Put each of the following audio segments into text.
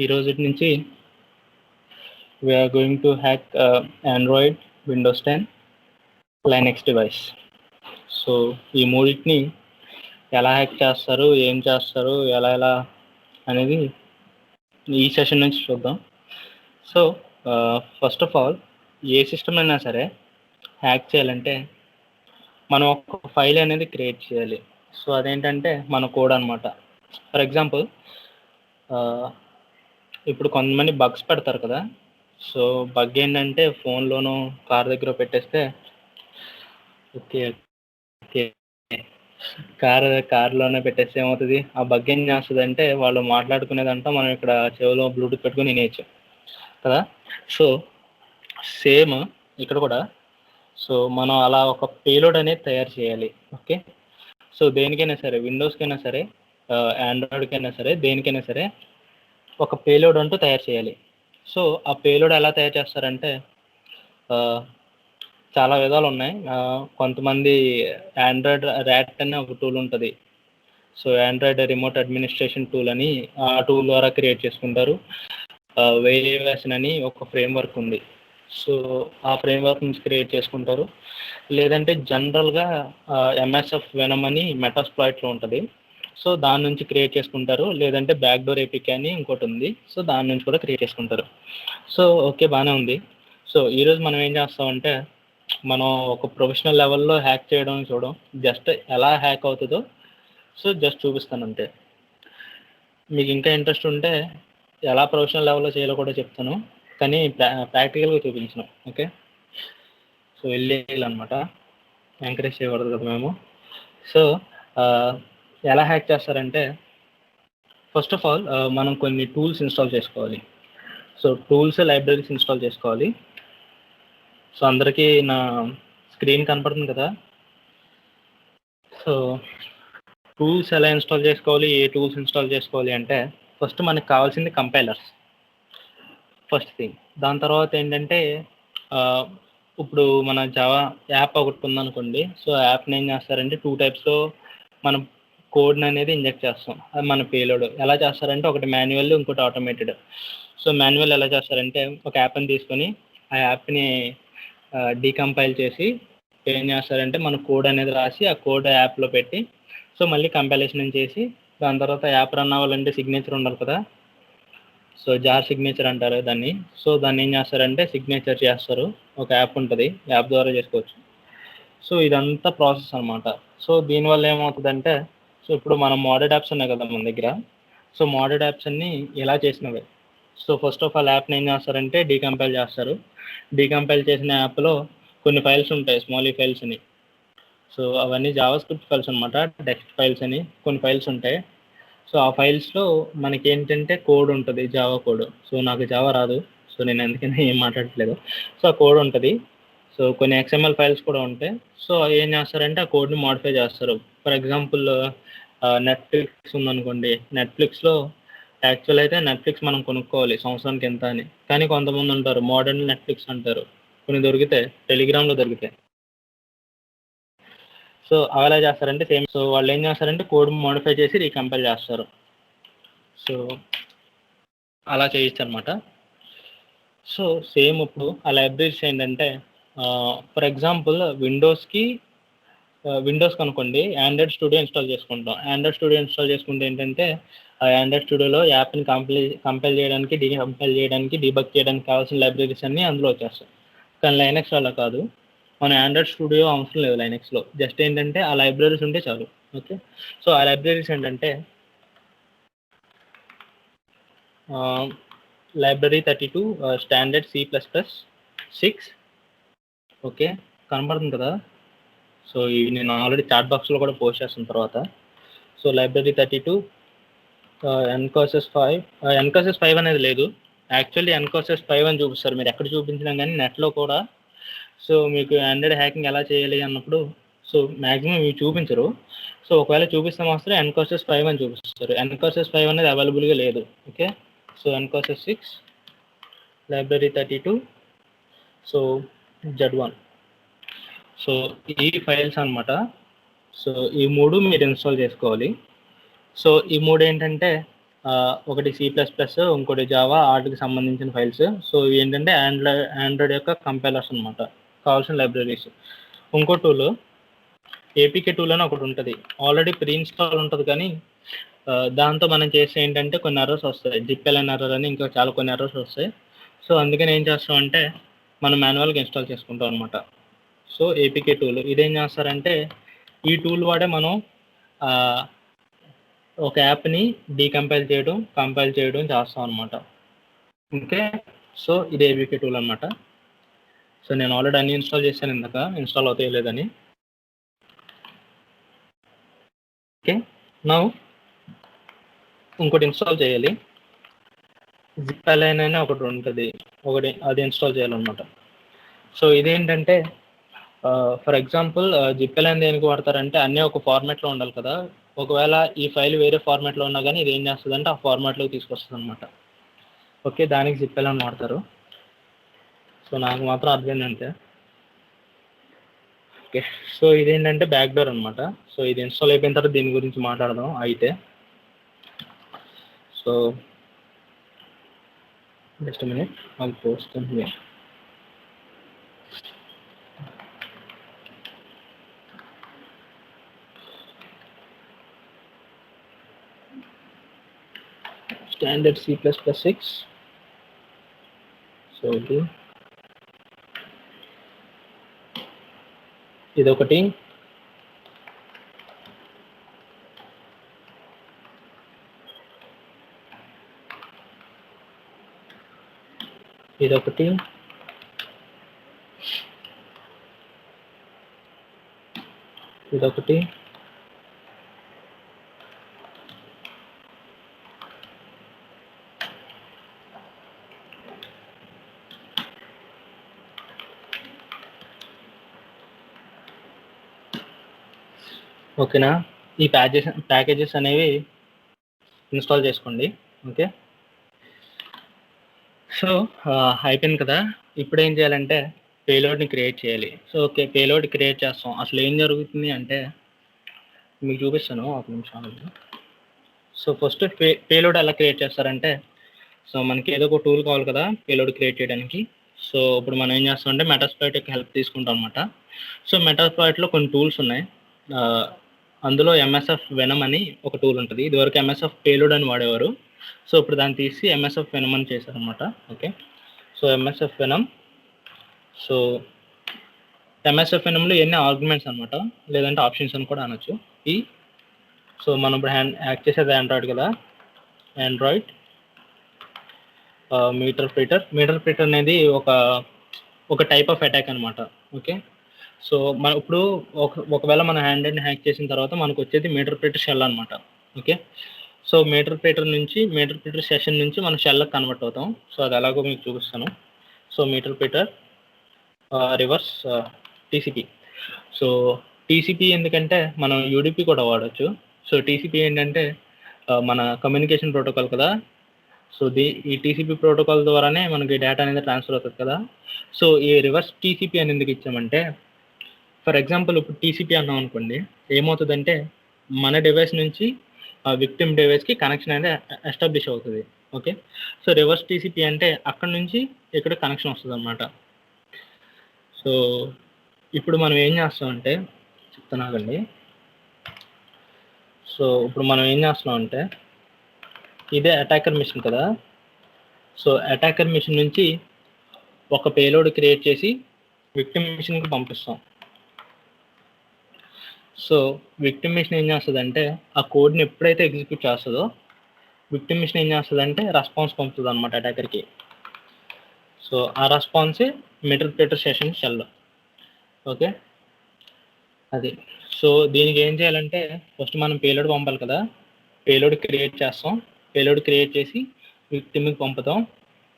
ఈ రోజుటి నుంచి we are going to hack Android, Windows 10, Linux device. So ఈ మూడింటిని ఎలా హ్యాక్ చేస్తారు, ఏం చేస్తారు, ఎలా అనేది ఈ సెషన్ నుంచి చూద్దాం. So first of all A system అయినా సరే హ్యాక్ చేయాలంటే మనం ఒక ఫైల్ అనేది క్రియేట్ చేయాలి. సో అదేంటంటే మన కోడ్ అనమాట. ఫర్ ఎగ్జాంపుల్ ఇప్పుడు కొంతమంది బగ్స్ పెడతారు కదా. సో బగ్ ఏంటంటే ఫోన్లోనూ కార్ దగ్గర పెట్టేస్తే ఓకే కార్లోనే పెట్టేస్తే ఏమవుతుంది, ఆ బగ్ ఏం చేస్తుంది అంటే వాళ్ళు మాట్లాడుకునేదంతా మనం ఇక్కడ చెవిలో బ్లూటూత్ పెట్టుకుని వినేయచ్చు కదా. సో సేమ్ ఇక్కడ కూడా సో మనం అలా ఒక పేలోడ్ అనేది తయారు చేయాలి. ఓకే, సో దేనికైనా సరే, విండోస్కైనా సరే, ఆండ్రాయిడ్కైనా సరే, దేనికైనా సరే ఒక పేలోడ్ అంటూ తయారు చేయాలి. సో ఆ పేలోడ్ ఎలా తయారు చేస్తారంటే చాలా విధాలు ఉన్నాయి. కొంతమంది ఆండ్రాయిడ్ ర్యాట్ అనే ఒక టూల్ ఉంటుంది. So Android remote administration tool అని ఆ టూల్ ద్వారా క్రియేట్ చేసుకుంటారు. వేరియేషన్ అని ఒక ఫ్రేమ్వర్క్ ఉంది. సో ఆ ఫ్రేమ్వర్క్ నుంచి క్రియేట్ చేసుకుంటారు. లేదంటే జనరల్గా ఎంఎస్ఎఫ్ వెనమ్ అని మెటాస్ప్లాయిట్లో ఉంటుంది. సో దాని నుంచి క్రియేట్ చేసుకుంటారు. లేదంటే బ్యాక్డోర్ ఏపీకే అని ఇంకోటి ఉంది. సో దాని నుంచి కూడా క్రియేట్ చేసుకుంటారు. సో ఓకే, బాగానే ఉంది. సో ఈరోజు మనం ఏం చేస్తామంటే మనం ఒక ప్రొఫెషనల్ లెవెల్లో హ్యాక్ చేయడం చూడడం, జస్ట్ ఎలా హ్యాక్ అవుతుందో సో జస్ట్ చూపిస్తాను అంతే. మీకు ఇంకా ఇంట్రెస్ట్ ఉంటే ఎలా ప్రొఫెషనల్ లెవెల్లో చేయాలో కూడా చెప్తాను, కానీ ప్రాక్టికల్గా చూపించను. ఓకే, సో వెళ్ళేయాలన్నమాట, ఎంకరేజ్ చేయకూడదు కదా మేము. సో ఎలా హ్యాక్ చేస్తారంటే ఫస్ట్ ఆఫ్ ఆల్ మనం కొన్ని టూల్స్ ఇన్స్టాల్ చేసుకోవాలి. సో టూల్స్, లైబ్రరీస్ ఇన్స్టాల్ చేసుకోవాలి. సో అందరికీ నా స్క్రీన్ కనపడుతుంది కదా. సో టూల్స్ ఎలా ఇన్స్టాల్ చేసుకోవాలి, ఏ టూల్స్ ఇన్స్టాల్ చేసుకోవాలి అంటే ఫస్ట్ మనకు కావాల్సింది కంపైలర్స్, ఫస్ట్ థింగ్. దాని తర్వాత ఏంటంటే ఇప్పుడు మన జావా యాప్ ఒకటి ఉందనుకోండి. సో యాప్ని ఏం చేస్తారంటే 2 టైప్స్లో మనం కోడ్ని అనేది ఇంజెక్ట్ చేస్తాం. అది మన పేలోడ్. ఎలా చేస్తారంటే ఒకటి మాన్యువల్, ఇంకోటి ఆటోమేటెడ్. సో మాన్యువల్ ఎలా చేస్తారంటే ఒక యాప్ని తీసుకొని ఆ యాప్ని డీకంపైల్ చేసి ఏం చేస్తారంటే మన కోడ్ అనేది రాసి ఆ కోడ్ యాప్లో పెట్టి సో మళ్ళీ కంపైలేషన్ చేసి దాని తర్వాత యాప్ రన్ అవ్వాలంటే సిగ్నేచర్ ఉండాలి కదా. సో జార్ సిగ్నేచర్ అంటారు దాన్ని. సో దాన్ని ఏం చేస్తారంటే సిగ్నేచర్ చేస్తారు. ఒక యాప్ ఉంటుంది, యాప్ ద్వారా చేసుకోవచ్చు. సో ఇదంతా ప్రాసెస్ అనమాట. సో దీనివల్ల ఏమవుతుందంటే సో ఇప్పుడు మనం మోడెడ్ యాప్స్ ఉన్నాయి కదా మన దగ్గర. సో మోడెడ్ యాప్స్ అన్నీ ఎలా చేసినవే. సో ఫస్ట్ ఆఫ్ ఆల్ యాప్ని ఏం చేస్తారంటే డీకంపైల్ చేస్తారు. డీకంపైల్ చేసిన యాప్లో కొన్ని ఫైల్స్ ఉంటాయి, స్మాలీ ఫైల్స్ అని. సో అవన్నీ జావా స్క్రిప్ట్ ఫైల్స్ అనమాట, టెక్స్ట్ ఫైల్స్ అని కొన్ని ఫైల్స్ ఉంటాయి. సో ఆ ఫైల్స్లో మనకి ఏంటంటే కోడ్ ఉంటుంది, జావా కోడ్. సో నాకు జావా రాదు, సో నేను అందుకని ఏం మాట్లాడట్లేదు. సో ఆ కోడ్ ఉంటుంది. సో కొన్ని ఎక్స్ఎంఎల్ ఫైల్స్ కూడా ఉంటాయి. సో ఏం చేస్తారంటే ఆ కోడ్ని మోడిఫై చేస్తారు. ఫర్ ఎగ్జాంపుల్ నెట్ఫ్లిక్స్ ఉందనుకోండి. నెట్ఫ్లిక్స్లో యాక్చువల్ అయితే నెట్ఫ్లిక్స్ మనం కొనుక్కోవాలి సంవత్సరానికి ఎంత అని, కానీ కొంతమంది ఉంటారు మోడర్న్ నెట్ఫ్లిక్స్ అంటారు. కొన్ని దొరుకుతాయి, టెలిగ్రామ్లో దొరుకుతాయి. సో అలా చేస్తారంటే సేమ్. సో వాళ్ళు ఏం చేస్తారంటే కోడ్ మోడిఫై చేసి రీకంపైల్ చేస్తారు. సో అలా చేయొచ్చు అనమాట. సో సేమ్ ఇప్పుడు ఆ లైబ్రరీస్ ఏంటంటే ఫర్ ఎగ్జాంపుల్ విండోస్ కనుకోండి, ఆండ్రాయిడ్ స్టూడియో ఇన్స్టాల్ చేసుకుంటాం. ఆండ్రాయిడ్ స్టూడియో ఇన్స్టాల్ చేసుకుంటే ఏంటంటే ఆ ఆండ్రాయిడ్ స్టూడియోలో యాప్ని కంపైల్ చేయడానికి, డీకంపైల్ చేయడానికి, డీబగ్ చేయడానికి కావాల్సిన లైబ్రరీస్ అన్నీ అందులో వచ్చేస్తాయి. కానీ లైనక్స్ అలా కాదు. మన ఆండ్రాయిడ్ స్టూడియో అవసరం లేదు లైనక్స్లో. జస్ట్ ఏంటంటే ఆ లైబ్రరీస్ ఉంటే చాలు. ఓకే, సో ఆ లైబ్రరీస్ ఏంటంటే లైబ్రరీ 32 స్టాండర్డ్ C++6. ఓకే, కనపడుతుంది కదా. సో ఇవి నేను ఆల్రెడీ చాట్ బాక్స్లో కూడా పోస్ట్ చేస్తున్న తర్వాత. సో లైబ్రరీ 32 ఎన్కాసెస్ 5 అనేది లేదు. యాక్చువల్లీ ఎన్కాసెస్ 5 అని చూపిస్తారు, మీరు ఎక్కడ చూపించినా కానీ నెట్లో కూడా. సో మీకు ఆండ్రాయిడ్ హ్యాకింగ్ ఎలా చేయాలి అన్నప్పుడు సో మ్యాక్సిమం ఇవి చూపించరు. సో ఒకవేళ చూపిస్తే మాత్రం ఎన్కాసెస్ 5 అని చూపిస్తారు. ఎన్కాసెస్ 5 అనేది అవైలబుల్గా లేదు. ఓకే, సో ఎన్కాసెస్ 6, లైబ్రరీ 32, సో Z1. సో ఈ ఫైల్స్ అనమాట. సో ఈ 3 మీరు ఇన్స్టాల్ చేసుకోవాలి. సో ఈ 3 ఏంటంటే ఒకటి C++, ఇంకోటి జావా, వాటికి సంబంధించిన ఫైల్స్. సో ఏంటంటే ఆండ్రాయిడ్ యొక్క కంపైలర్స్ అనమాట, కావాల్సిన లైబ్రరీస్. ఇంకో టూల్ ఏపీకే టూల్ అని ఒకటి ఉంటుంది, ఆల్రెడీ ప్రీ ఇన్స్టాల్ ఉంటుంది. కానీ దాంతో మనం చేస్తే ఏంటంటే కొన్ని ఎర్రర్స్ వస్తాయి, జిప్ఎల్ఎన్ ఎర్రర్ అని ఇంకా చాలా కొన్ని ఎర్రర్స్ వస్తాయి. సో అందుకని ఏం చేస్తామంటే మనం మాన్యువల్గా ఇన్స్టాల్ చేసుకుంటాం అనమాట. సో ఏపీకే టూల్ ఇదేం చేస్తారంటే ఈ టూల్ వాడే మనం ఒక యాప్ని డీకంపైల్ చేయడం, కంపైల్ చేయడం చేస్తాం అనమాట. ఓకే, సో ఇది ఏపీకే టూల్ అనమాట. సో నేను ఆల్రెడీ అన్ని ఇన్స్టాల్ చేశాను, ఇందాక ఇన్స్టాల్ అవుతాయి లేదని. ఓకే, నౌ ఇంకోటి ఇన్స్టాల్ చేయాలి, జిప్ఎల్ఎన్ అని ఒకటి ఉంటుంది, అది ఇన్స్టాల్ చేయాలన్నమాట. సో ఇదేంటంటే ఫర్ ఎగ్జాంపుల్ జిప్ఎల్ఎన్ దేనికి వాడతారంటే అన్నీ ఒక ఫార్మాట్లో ఉండాలి కదా. ఒకవేళ ఈ ఫైల్ వేరే ఫార్మాట్లో ఉన్నా కానీ ఇది ఏం చేస్తుందంటే ఆ ఫార్మాట్లోకి తీసుకొస్తుంది అనమాట. ఓకే, దానికి జిప్ఎల్ఎన్ వాడతారు. సో నాకు మాత్రం అర్థమైంది అంతే. ఓకే, సో ఇదేంటంటే బ్యాక్ డోర్ అనమాట. సో ఇది ఇన్స్టాల్ అయిపోయిన తర్వాత దీని గురించి మాట్లాడదాం అయితే. So just minute, I'll post them here. Standard C++6. So ఇదొకటి, ఇదొకటి, ఇదొకటి, ఓకేనా. ఈ ప్యాకేజెస్ అనేవి ఇన్స్టాల్ చేసుకోండి. ఓకే, సో అయిపోయింది కదా. ఇప్పుడు ఏం చేయాలంటే పేలోడ్ని క్రియేట్ చేయాలి. సో ఓకే, పేలోడ్ క్రియేట్ చేస్తాం. అసలు ఏం జరుగుతుంది అంటే మీకు చూపిస్తాను, ఒక నిమిషం. సో ఫస్ట్ పేలోడ్ ఎలా క్రియేట్ చేస్తారంటే, సో మనకి ఏదో ఒక టూల్ కావాలి కదా పేలోడ్ క్రియేట్ చేయడానికి. సో ఇప్పుడు మనం ఏం చేస్తామంటే మెటాస్ప్లాయిట్ యొక్క హెల్ప్ తీసుకుంటాం అనమాట. సో మెటాస్ప్లాయిట్లో కొన్ని టూల్స్ ఉన్నాయి, అందులో MSF వెనమ్ అని ఒక టూల్ ఉంటుంది. ఇదివరకు MSF పేలోడ్ అని వాడేవారు. సో ఇప్పుడు దాన్ని తీసి MSF వెనమ్ అని చేశారనమాట. Okay, so MSF venom. So MSF వెనమ్లో ఎన్ని ఆర్గ్యుమెంట్స్ అనమాట, లేదంటే ఆప్షన్స్ అని కూడా అనొచ్చు. సో మనం ఇప్పుడు యాక్ట్ చేసేది ఆండ్రాయిడ్ కదా, ఆండ్రాయిడ్ మీటర్ ప్రిటర్ అనేది ఒక టైప్ ఆఫ్ అటాక్ అనమాట. ఓకే, సో మన ఇప్పుడు ఒకవేళ మన హ్యాండ్ని హ్యాక్ చేసిన తర్వాత మనకు వచ్చేది మీటర్ ప్రిటర్ షెల్ అనమాట. ఓకే, సో మీటర్ ప్రిటర్ సెషన్ నుంచి మనం షెల్కి కన్వర్ట్ అవుతాం. సో అది ఎలాగో మీకు చూపిస్తాను. So meterpreter reverse TCP. So TCP ఎందుకంటే మనం UDP కూడా వాడచ్చు. సో TCP ఏంటంటే మన కమ్యూనికేషన్ ప్రోటోకాల్ కదా. సో ఈ TCP ప్రోటోకాల్ ద్వారానే మనకి డేటా అనేది ట్రాన్స్ఫర్ అవుతుంది కదా. సో ఈ రివర్స్ TCP అని ఎందుకు ఇచ్చామంటే, ఫర్ ఎగ్జాంపుల్ ఇప్పుడు TCP అన్నాం అనుకోండి, ఏమవుతుందంటే మన డివైస్ నుంచి విక్టిమ్ డివైస్కి కనెక్షన్ అనేది ఎస్టాబ్లిష్ అవుతుంది. ఓకే, సో రివర్స్ TCP అంటే అక్కడ నుంచి ఇక్కడ కనెక్షన్ వస్తుంది అనమాట. సో ఇప్పుడు మనం ఏం చేస్తామంటే చెప్తున్నానండి. సో ఇప్పుడు మనం ఏం చేస్తున్నామంటే ఇదే అటాకర్ మిషన్ కదా. సో అటాకర్ మిషన్ నుంచి ఒక పేలోడ్ క్రియేట్ చేసి విక్టిమ్ మిషన్కి పంపిస్తాం. సో విక్టిమ్ మిషన్ ఏం చేస్తుందంటే ఆ కోడ్ని ఎప్పుడైతే ఎగ్జిక్యూట్ చేస్తుందో విక్టిమ్ మిషన్ ఏం చేస్తుందంటే రెస్పాన్స్ పంపుతుంది అనమాట అటాకర్కి. సో ఆ రెస్పాన్సే మీటర్ ప్రిటర్ సెషన్ షెల్. ఓకే, అది. సో దీనికి ఏం చేయాలంటే ఫస్ట్ మనం పేలోడ్ పంపాలి కదా, పేలోడ్ క్రియేట్ చేస్తాం. పేలోడ్ క్రియేట్ చేసి విక్టిమ్కి పంపుతాం.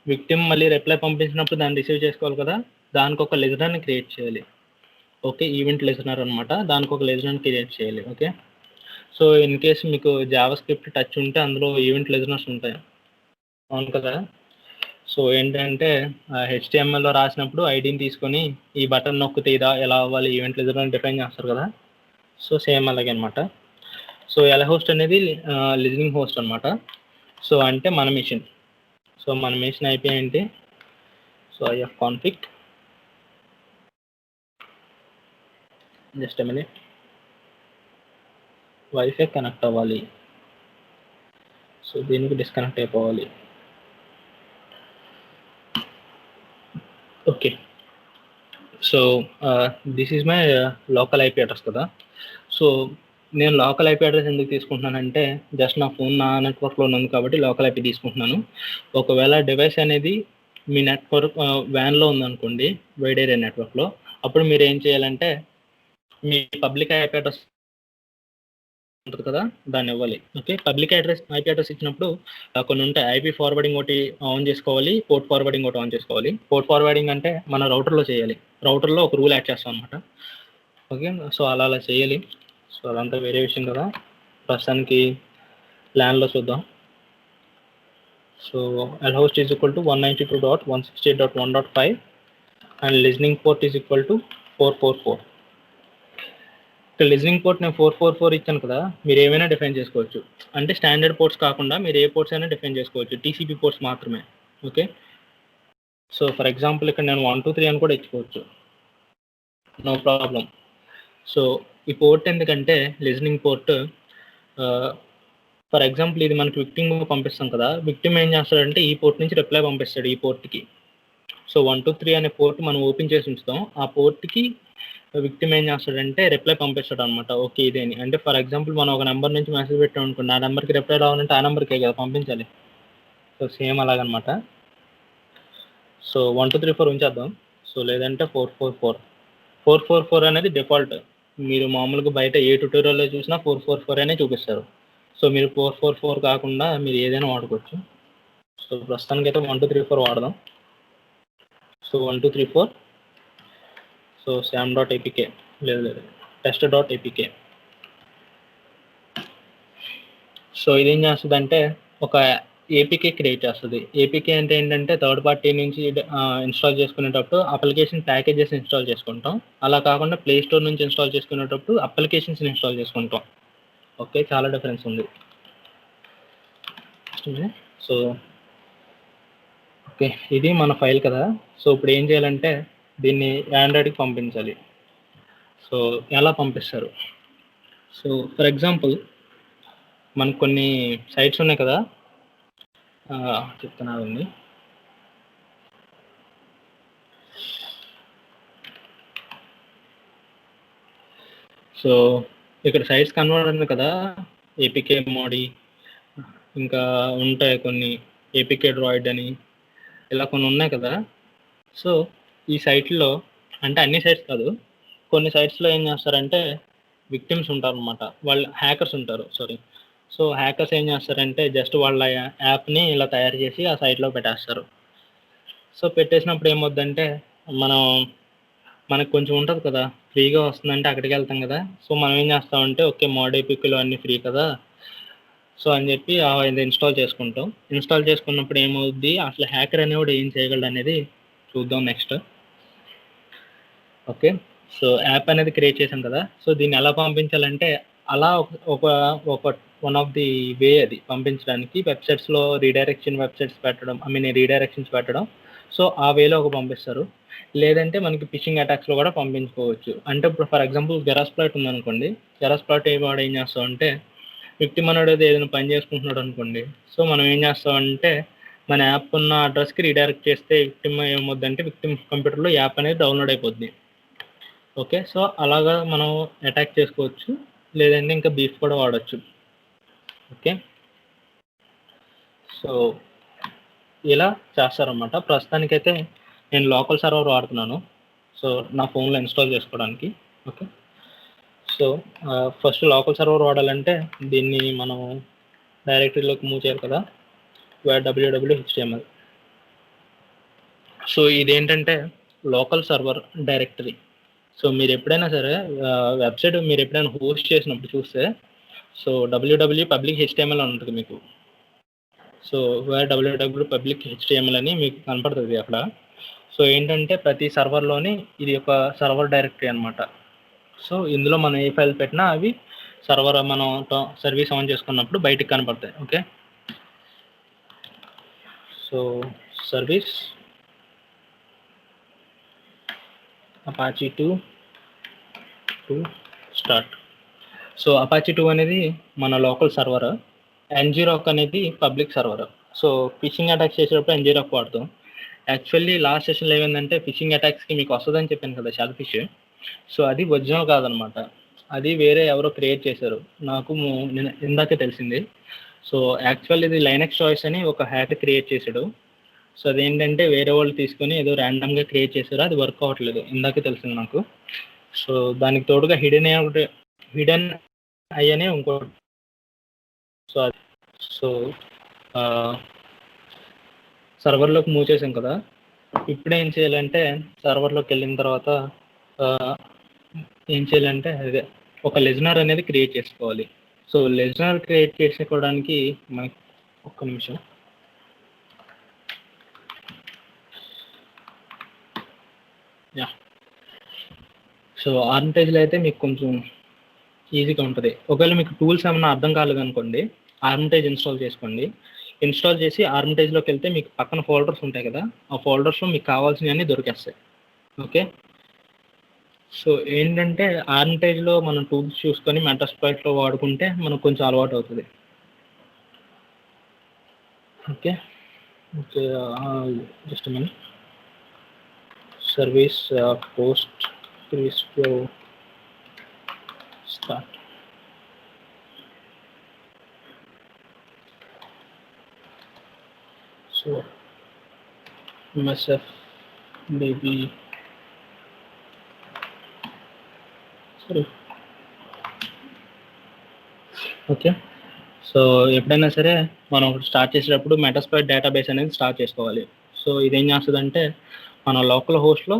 విక్టిమ్ మళ్ళీ రిప్లై పంపించినప్పుడు దాన్ని రిసీవ్ చేసుకోవాలి కదా, దానికి ఒక లిజనర్ని క్రియేట్ చేయాలి. ఓకే, ఈవెంట్ లిజనర్ అనమాట, దానికి ఒక లిజనర్ని క్రియేట్ చేయాలి. ఓకే, సో ఇన్ కేస్ మీకు జావా స్క్రిప్ట్ టచ్ ఉంటే అందులో ఈవెంట్ లిజనర్స్ ఉంటాయి, అవును కదా. సో ఏంటంటే HTMLలో రాసినప్పుడు ఐడిని తీసుకొని ఈ బటన్ నొక్కితే ఎలా అవ్వాలి ఈవెంట్ లిజనర్ డిఫైన్ చేస్తారు కదా. సో సేమ్ అలాగే అనమాట. సో ఎల్ హోస్ట్ అనేది లిజనింగ్ హోస్ట్ అనమాట. సో అంటే మన మిషన్. సో మన మిషన్ ఐపీ ఏంటి? So ifconfig just minute, wifi connect అవ్వాలి. సో దీనికి డిస్కనెక్ట్ అయిపోవాలి. Okay, so this is my local IP address కదా. సో నేను లోకల్ ఐపీ అడ్రస్ ఎందుకు తీసుకుంటున్నానంటే జస్ట్ నా ఫోన్ నా నెట్వర్క్లో ఉంది కాబట్టి లోకల్ ఐపీ తీసుకుంటున్నాను. ఒకవేళ డివైస్ అనేది మీ నెట్వర్క్ వ్యాన్లో ఉందనుకోండి, వైడ్ ఏరియా నెట్వర్క్లో, అప్పుడు మీరు ఏం చేయాలంటే మీ పబ్లిక్ ఐపీ అడ్రస్ ఉంటుంది కదా, దాన్ని ఇవ్వాలి. ఓకే, పబ్లిక్ ఐపీ అడ్రస్ ఇచ్చినప్పుడు కొన్ని ఉంటాయి. ఐపీ ఫార్వర్డింగ్ ఒకటి ఆన్ చేసుకోవాలి, పోర్ట్ ఫార్వర్డింగ్ ఒకటి ఆన్ చేసుకోవాలి. పోర్ట్ ఫార్వర్డింగ్ అంటే మన రౌటర్లో చేయాలి, రౌటర్లో ఒక రూల్ యాడ్ చేస్తాం అనమాట. ఓకే, సో అలా చేయాలి. సో అదంతా వేరే విషయం కదా. ప్రస్తుతానికి ల్యాన్లో చూద్దాం. So lhost is equal to 192.168.1.5 and listening port is equal to 444. Listening port నేను 444 ఇచ్చాను కదా, మీరు ఏమైనా డిఫైన్ చేసుకోవచ్చు. అంటే స్టాండర్డ్ పోర్ట్స్ కాకుండా మీరు ఏ పోర్ట్స్ అయినా డిఫైన్ చేసుకోవచ్చు, టీసీపీ పోర్ట్స్ మాత్రమే. ఓకే, సో ఫర్ ఎగ్జాంపుల్ ఇక్కడ నేను 123 అని కూడా ఇచ్చుకోవచ్చు, నో ప్రాబ్లం. సో ఈ పోర్ట్ ఎందుకంటే లిజనింగ్ పోర్ట్, ఫర్ ఎగ్జాంపుల్ ఇది మనకి విక్టిమ్ పంపిస్తాం కదా, విక్టిమ్ ఏం చేస్తాడంటే ఈ పోర్ట్ నుంచి రిప్లై పంపిస్తాడు ఈ పోర్ట్కి. సో 123 అనే పోర్ట్ మనం ఓపెన్ చేసి ఉంచుతాం, ఆ పోర్ట్కి విక్టిమ్ ఏం చేస్తాడంటే రిప్లై పంపిస్తాడు అనమాట. ఓకే ఇదే అని. అంటే ఫర్ ఎగ్జాంపుల్ మనం ఒక నెంబర్ నుంచి మెసేజ్ పెట్టాం అనుకోండి, ఆ నెంబర్కి రిప్లై రావాలంటే ఆ నెంబర్కే కదా పంపించాలి. సో సేమ్ అలాగనమాట. సో 1234 ఉంచేద్దాం. సో లేదంటే 444 అనేది డిఫాల్ట్. మీరు మామూలుగా బయట ఏ ట్యూటోరియల్లో చూసినా 444 అనే చూపిస్తారు. సో మీరు 444 కాకుండా మీరు ఏదైనా వాడుకోవచ్చు. సో ప్రస్తుతానికి అయితే 1234 వాడదాం. సో 1234, సో sam.apk లేదు test.apk. సో ఇదేం చేస్తుంది అంటే ఒక ఏపీకే క్రియేట్ చేస్తుంది. ఏపీకే అంటే ఏంటంటే థర్డ్ పార్టీ నుంచి ఇన్స్టాల్ చేసుకునేటప్పుడు అప్లికేషన్ ప్యాకేజెస్ ఇన్స్టాల్ చేసుకుంటాం, అలా కాకుండా ప్లే స్టోర్ నుంచి ఇన్స్టాల్ చేసుకునేటప్పుడు అప్లికేషన్స్ ఇన్స్టాల్ చేసుకుంటాం. ఓకే, చాలా డిఫరెన్స్ ఉంది. సో ఓకే, ఇది మన ఫైల్ కదా. సో ఇప్పుడు ఏం చేయాలంటే దీన్ని ఆండ్రాయిడ్కి పంపించాలి. సో ఎలా పంపిస్తారు? సో ఫర్ ఎగ్జాంపుల్ మనకు కొన్ని సైట్స్ ఉన్నాయి కదా, చెప్తున్నానండి. సో ఇక్కడ సైట్స్ కన్వర్ట్ ఉంది కదా, ఏపీకే మోడీ, ఇంకా ఉంటాయి కొన్ని ఏపీకే డ్రాయిడ్ అని, ఇలా కొన్ని ఉన్నాయి కదా. సో ఈ సైట్లో అంటే అన్ని సైట్స్ కాదు, కొన్ని సైట్స్లో ఏం చేస్తారంటే విక్టిమ్స్ ఉంటారు అనమాట, వాళ్ళు హ్యాకర్స్ ఉంటారు. సో హ్యాకర్స్ ఏం చేస్తారంటే జస్ట్ వాళ్ళ యాప్ని ఇలా తయారు చేసి ఆ సైట్లో పెట్టేస్తారు. సో పెట్టేసినప్పుడు ఏమవుద్దంటే మనకు కొంచెం ఉంటుంది కదా, ఫ్రీగా వస్తుందంటే అక్కడికి వెళ్తాం కదా. సో మనం ఏం చేస్తామంటే ఓకే మోడీపీలో అన్నీ ఫ్రీ కదా, సో అని చెప్పి ఇది ఇన్స్టాల్ చేసుకుంటాం. ఇన్స్టాల్ చేసుకున్నప్పుడు ఏమవుద్ది, అసలు హ్యాకర్ అనేవాడు ఏం చేయగలడు అనేది చూద్దాం నెక్స్ట్. ఓకే, సో యాప్ అనేది క్రియేట్ చేసాం కదా. సో దీన్ని ఎలా పంపించాలంటే అలా ఒక వన్ ఆఫ్ ది వే అది పంపించడానికి, వెబ్సైట్స్లో వెబ్సైట్స్ పెట్టడం, రీడైరెక్షన్స్ పెట్టడం. సో ఆ వేలో ఒక పంపిస్తారు. లేదంటే మనకి ఫిషింగ్ అటాక్స్లో కూడా పంపించుకోవచ్చు. అంటే ఇప్పుడు ఫర్ ఎగ్జాంపుల్ గెరాస్ప్లాట్ ఉందనుకోండి, గెరాస్ప్లాట్ వాడు ఏం చేస్తామంటే విక్టిమ్ అనేది ఏదైనా పని చేసుకుంటున్నాడు అనుకోండి, సో మనం ఏం చేస్తామంటే మన యాప్ ఉన్న అడ్రస్కి రీడైరెక్ట్ చేస్తే విక్టిమ్ ఏమవుద్దంటే విక్టిమ్ కంప్యూటర్లో యాప్ అనేది డౌన్లోడ్ అయిపోద్ది. ఓకే, సో అలాగా మనం అటాక్ చేసుకోవచ్చు, లేదంటే ఇంకా బీఫ్ కూడా వాడచ్చు. ఓకే, సో ఇలా చేస్తారన్నమాట. ప్రస్తుతానికైతే నేను లోకల్ సర్వర్ వాడుతున్నాను, సో నా ఫోన్లో ఇన్స్టాల్ చేసుకోవడానికి. Okay, so first local server వాడాలంటే దీన్ని మనం డైరెక్టరీలోకి మూవ్ చేయాలి కదా, www.html. సో ఇదేంటంటే లోకల్ సర్వర్ డైరెక్టరీ. సో మీరు ఎప్పుడైనా సరే వెబ్సైట్ మీరు ఎప్పుడైనా హోస్ట్ చేసినప్పుడు చూస్తే సో www పబ్లిక్ HTML అని ఉంటుంది మీకు. సో www పబ్లిక్ HTML అని మీకు కనపడుతుంది అక్కడ. సో ఏంటంటే ప్రతి సర్వర్లోని ఇది ఒక సర్వర్ డైరెక్టరీ అనమాట. సో ఇందులో మనం ఏ ఫైల్ పెట్టినా అవి సర్వర్ మనం సర్వీస్ ఆన్ చేసుకున్నప్పుడు బయటికి కనపడతాయి. Okay, so service Apache 2 to start. So Apache 2 అనేది మన లోకల్ సర్వర్, ఎన్జీరాక్ అనేది public server. So fishing attacks చేసేటప్పుడు ఎన్జీరాక్ వాడతాం. యాక్చువల్లీ లాస్ట్ సెషన్లో ఏమైందంటే ఫిషింగ్ అటాక్స్కి మీకు వస్తుందని చెప్పాను కదా షెల్ ఫిష్. సో అది ఒరిజినల్ కాదనమాట, అది వేరే ఎవరో క్రియేట్ చేశారు, నాకు ఇందాకే తెలిసింది. సో యాక్చువల్ ఇది లైనక్స్ చాయిస్ అని ఒక హ్యాక్ క్రియేట్ చేశాడు. సో అదేంటంటే వేరే వాళ్ళు తీసుకొని ఏదో ర్యాండమ్గా క్రియేట్ చేశారు, అది వర్క్ అవ్వట్లేదు, ఇందాకే తెలిసింది నాకు. సో దానికి తోడుగా హిడెన్ అయ్యనే ఇంకోటి. సో సో సర్వర్లోకి మూవ్ చేసాం కదా, ఇప్పుడు ఏం చేయాలంటే సర్వర్లోకి వెళ్ళిన తర్వాత ఏం చేయాలంటే అదే ఒక లిజనర్ అనేది క్రియేట్ చేసుకోవాలి. సో లిజనర్ క్రియేట్ చేసుకోవడానికి మనకి ఒక్క నిమిషం. యా, సో ఆర్మిటేజ్లో అయితే మీకు కొంచెం ఈజీగా ఉంటుంది. ఒకవేళ మీకు టూల్స్ ఏమన్నా అర్థం కాలేదు అనుకోండి, ఆర్మిటేజ్ ఇన్స్టాల్ చేసుకోండి. ఇన్స్టాల్ చేసి ఆర్మిటేజ్లోకి వెళ్తే మీకు పక్కన ఫోల్డర్స్ ఉంటాయి కదా, ఆ ఫోల్డర్స్లో మీకు కావాల్సినవన్నీ దొరికేస్తాయి. ఓకే, సో ఏంటంటే ఆర్మిటేజ్లో మనం టూల్స్ చూసుకొని మెటాస్ప్లాయిట్లో వాడుకుంటే మనకు కొంచెం అలవాటు అవుతుంది. Okay okay, just minute. Service post flow start. So MSF maybe sorry. Okay, so ఎప్పుడైనా సరే మనం స్టార్ట్ చేసేటప్పుడు మెటాస్ప్లాయిట్ డేటాబేస్ అనేది స్టార్ట్ చేసుకోవాలి. సో ఇదేం చేస్తుందంటే మన లోకల్ హోస్ట్లో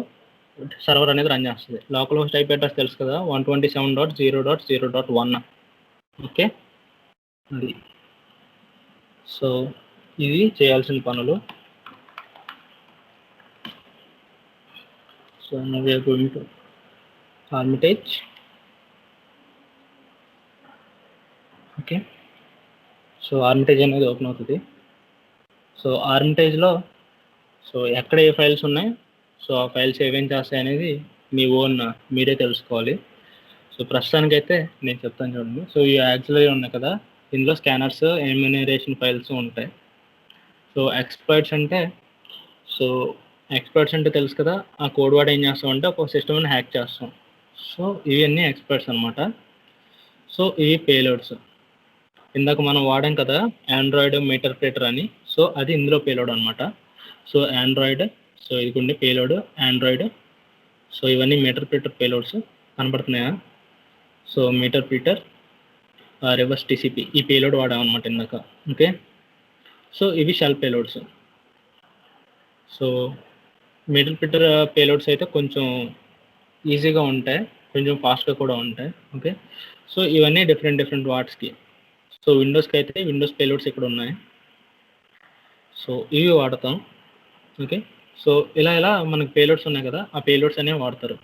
సర్వర్ అనేది రన్ చేస్తుంది. లోకల్ హోస్ట్ ఐపీ అడ్రస్ తెలుసు కదా, 127.0.0.1. ఓకే, అది. సో ఇది చేయాల్సిన పనులు. So now we are going to Armitage. Okay, so Armitage అనేది ఓపెన్ అవుతుంది. సో ఆర్మిటేజ్లో సో ఎక్కడ ఏ ఫైల్స్ ఉన్నాయి, సో ఆ ఫైల్స్ ఏమేం చేస్తాయి అనేది మీ మీరే తెలుసుకోవాలి. సో ప్రస్తుతానికైతే నేను చెప్తాను చూడండి. సో ఈ యాక్సిలరీ ఉన్నాయి కదా, ఇందులో స్కానర్స్, ఎమ్యూనరేషన్ ఫైల్స్ ఉంటాయి. సో ఎక్స్పర్ట్స్ అంటే తెలుసు కదా, ఆ కోడ్ వాడు ఏం చేస్తామంటే ఒక సిస్టమ్ని హ్యాక్ చేస్తాం. సో ఇవన్నీ ఎక్స్పర్ట్స్ అనమాట. సో ఇవి పేలోడ్స్. ఇందాక మనం వాడాం కదా ఆండ్రాయిడ్ మీటర్ప్రిటర్ అని, సో అది ఇందులో పేలోడ్ అనమాట. సో ఆండ్రాయిడ్, సో ఇదిగోండి పేలోడ్ ఆండ్రాయిడ్. సో ఇవన్నీ మీటర్ప్రిటర్ పేలోడ్స్ కనబడుతున్నాయా? సో మీటర్ప్రిటర్ రివర్స్ టీసీపీ ఈ పేలోడ్ వాడామన్నమాట ఇందాక. ఓకే, సో ఇవి షెల్ పేలోడ్స్. సో మీటర్ప్రిటర్ పేలోడ్స్ అయితే కొంచెం ఈజీగా ఉంటాయి, కొంచెం ఫాస్ట్గా కూడా ఉంటాయి. ఓకే, సో ఇవన్నీ డిఫరెంట్ వాట్స్కి. సో విండోస్కి అయితే విండోస్ పేలోడ్స్ ఇక్కడ ఉన్నాయి, సో ఇవి వాడతాం. ఓకే, సో ఇలా మనకి పేలోడ్స్ ఉన్నాయి కదా, ఆ పేలోడ్స్ అనేవి వాడతారు.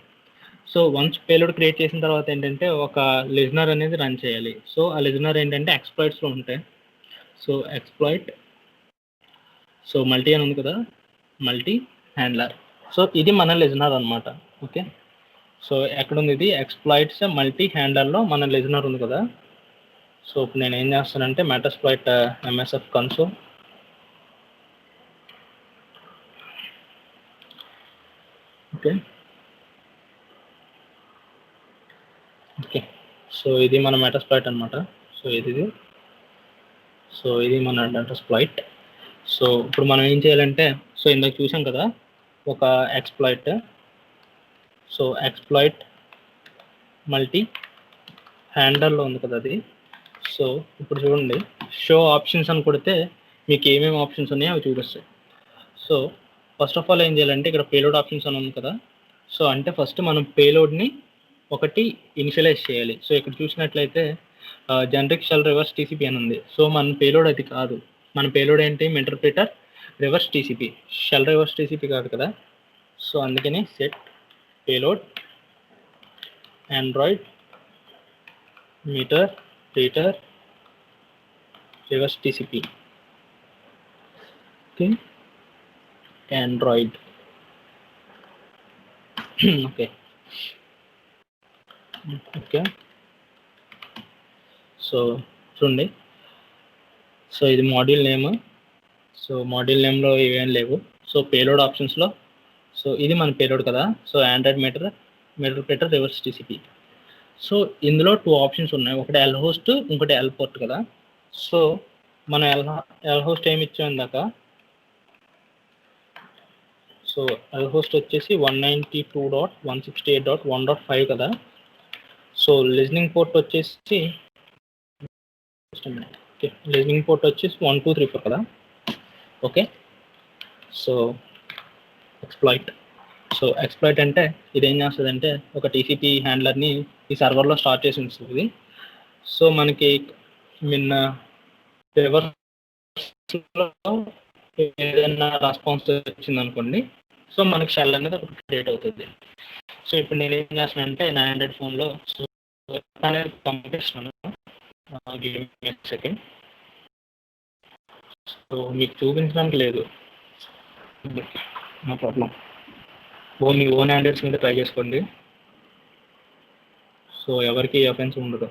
సో వన్స్ పేలోడ్ క్రియేట్ చేసిన తర్వాత ఏంటంటే ఒక లిజనర్ అనేది రన్ చేయాలి. సో ఆ లిజనర్ ఏంటంటే ఎక్స్ప్లాయిట్స్లో ఉంటాయి. సో ఎక్స్ప్లాయిట్, సో మల్టీ అని ఉంది కదా, మల్టీ హ్యాండ్లర్. సో ఇది మన లిజనర్ అనమాట. ఓకే, సో ఎక్కడుంది ఇది? ఎక్స్ప్లాయిట్స్ మల్టీ హ్యాండ్లర్లో మన లిజనర్ ఉంది కదా. సో ఇప్పుడు నేను ఏం చేస్తానంటే మెటాస్ప్లాయిట్ MSF console. Okay okay, so ఇది మన మెటాస్ప్లాయిట్ అనమాట. సో ఇది మన మెటాస్ప్లాయిట్. సో ఇప్పుడు మనం ఏం చేయాలంటే, సో ఇందాక చూసాం కదా ఒక ఎక్స్ప్లాయిట్. సో ఎక్స్ప్లాయిట్ మల్టీ హ్యాండల్లో ఉంది కదా అది. సో ఇప్పుడు చూడండి, షో ఆప్షన్స్ అని కొడితే మీకు ఏమేమి ఆప్షన్స్ ఉన్నాయో అవి చూపిస్తాయి. సో ఫస్ట్ ఆఫ్ ఆల్ ఏం చేయాలంటే ఇక్కడ పేలోడ్ ఆప్షన్స్ అని ఉంది కదా, సో అంటే ఫస్ట్ మనం పేలోడ్ని ఒకటి ఇనిషియలైజ్ చేయాలి. సో ఇక్కడ చూసినట్లయితే జనరిక్ షెల్ రివర్స్ టీసీపీ అని ఉంది. సో మన పేలోడ్ అది కాదు, మన పేలోడ్ ఏంటి? Interpreter reverse TCP, shell reverse TCP కాదు కదా. సో అందుకని set payload Android meterpreter reverse TCP. Okay, Android. Okay okay. So చూడండి, సో ఇది మాడ్యూల్ నేమ్. సో మాడ్యూల్ నేమ్లో ఇవేం లేవు. సో పేలోడ్ ఆప్షన్స్లో, సో ఇది మన పేలోడ్ కదా. So android meter reverse TCP. So ఇందులో 2 ఆప్షన్స్ ఉన్నాయి, ఒకటి ఎల్ హోస్ట్, ఇంకోటి ఎల్ పోర్ట్ కదా. సో మనం ఎల్ హోస్ట్ ఏమి ఇచ్చాం ఇందాక. సో ఎల్ హోస్ట్ వచ్చేసి 192.168.1.5 కదా. సో లిజనింగ్ పోర్ట్ వచ్చేసి లిజనింగ్ పోర్ట్ వచ్చేసి 1 2 3 4 కదా. ఓకే. సో ఎక్స్ప్లాయిట్ అంటే ఇది ఏం చేస్తుందంటే ఒక టీసీపీ హ్యాండ్లర్ని ఈ సర్వర్లో స్టార్ట్ చేసి ఉంచుతుంది. సో మనకి రివర్స్లో ఏదైనా రెస్పాన్స్ వచ్చింది అనుకోండి, సో మనకి షెల్ అనేది ఒకటి క్రియేట్ అవుతుంది. సో ఇప్పుడు నేను ఏం చేస్తున్నానంటే నా ఆండ్రాయిడ్ ఫోన్లో అనేది పంపిస్తున్నాను. సెకండ్. సో మీకు చూపించడానికి లేదు, నో ప్రాబ్లం. మీ ఓన్ ఆండ్రాయిడ్స్ మీద ట్రై చేసుకోండి. సో ఎవరికి అఫెన్స్ ఉండదు.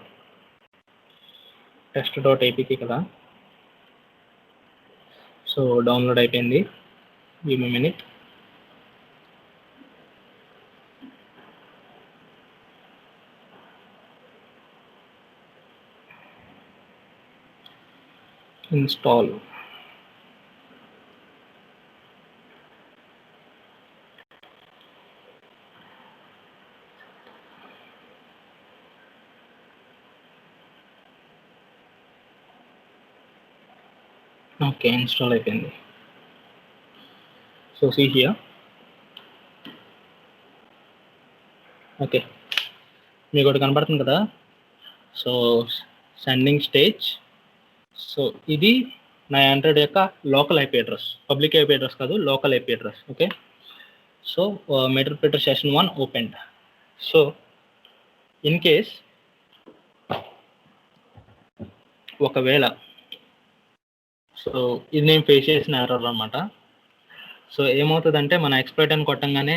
test.apk కదా. సో డౌన్లోడ్ అయిపోయింది. Give me minute. Install. Okay, install అయిపోయింది. So see here. ఓకే, మీకు ఒకటి కనబడుతుంది కదా. So sending stage. సో ఇది నా ఆండ్రాయిడ్ యొక్క local IP address, public IP address కాదు, local IP address. Okay. So meter session 1 opened. So in case ఒకవేళ, సో ఇది నేను ఫేస్ చేసిన ఎర్రర్ అనమాట. సో ఏమవుతుందంటే మన ఎక్స్ప్లాయిట్ అని కొట్టంగానే